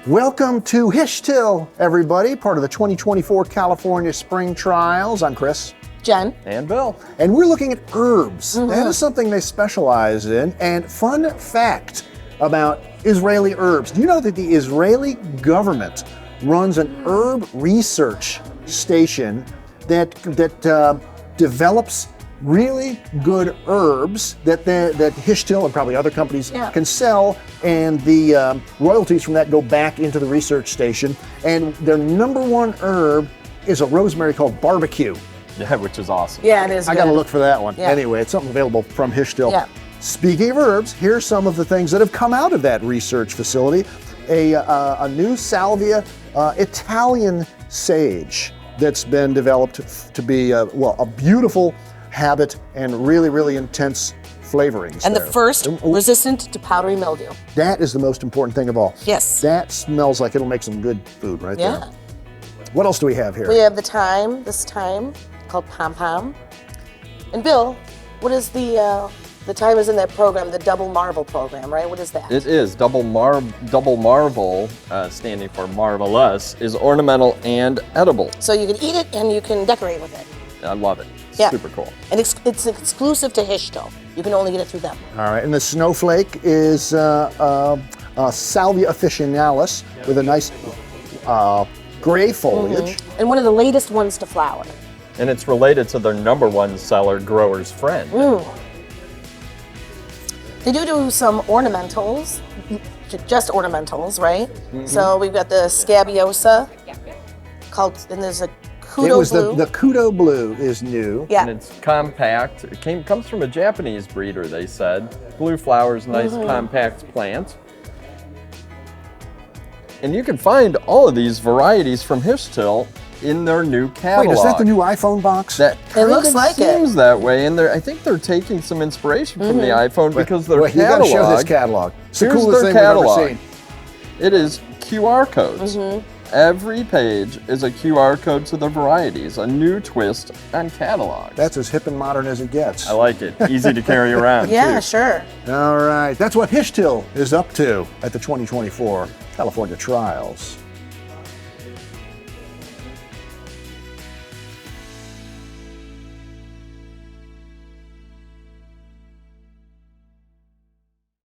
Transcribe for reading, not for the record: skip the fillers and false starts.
Welcome to Hishtil, everybody, part of the 2024 California Spring Trials. I'm Chris. Jen. And Bill. And we're looking at herbs. That is something they specialize in. And fun fact about Israeli herbs. Do you know that the Israeli government runs an herb research station that develops really good herbs that Hishtil and probably other companies can sell, and the royalties from that go back into the research station. And their number one herb is a rosemary called barbecue. Yeah, which is awesome. Yeah, it is I good. got to look for that one. Yeah. Anyway, it's something available from Hishtil. Yeah. Speaking of herbs, here's some of the things that have come out of that research facility. A new salvia, Italian sage that's been developed to be a beautiful habit and really, really intense flavorings. And there. the first resistant to powdery mildew. That is the most important thing of all. Yes. That smells like it'll make some good food right there. Yeah. What else do we have here? We have this thyme called Pom Pom. And Bill, what is the thyme is in that program, the Double Marvel program, right? What is that? It is Double Marvel, standing for marvelous, is ornamental and edible. So you can eat it and you can decorate with it. I love it. It's Yeah. super cool. And it's exclusive to Hishtil. You can only get it through them. All right, and the snowflake is Salvia officinalis with a nice gray foliage. And one of the latest ones to flower. And it's related to their number one seller, Grower's Friend. They do some ornamentals, just ornamentals, right? So we've got the scabiosa and there's a kudo blue. The kudo blue is new. Yeah. And it's compact. It comes from a Japanese breeder, they said. Blue flowers, nice compact plant. And you can find all of these varieties from Hishtil in their new catalog. Wait, is that the new iPhone box? That It looks kind of like it. seems that way, and I think they're taking some inspiration from the iPhone because their Wait, you got to catalog. show this catalog. It's the Here's coolest their thing we've catalog. ever seen. It is QR codes. Every page is a QR code to the varieties, a new twist on catalog. That's as hip and modern as it gets. I like it. Easy to carry around. Yeah, too. sure. All right, that's what Hishtil is up to at the 2024 California Trials.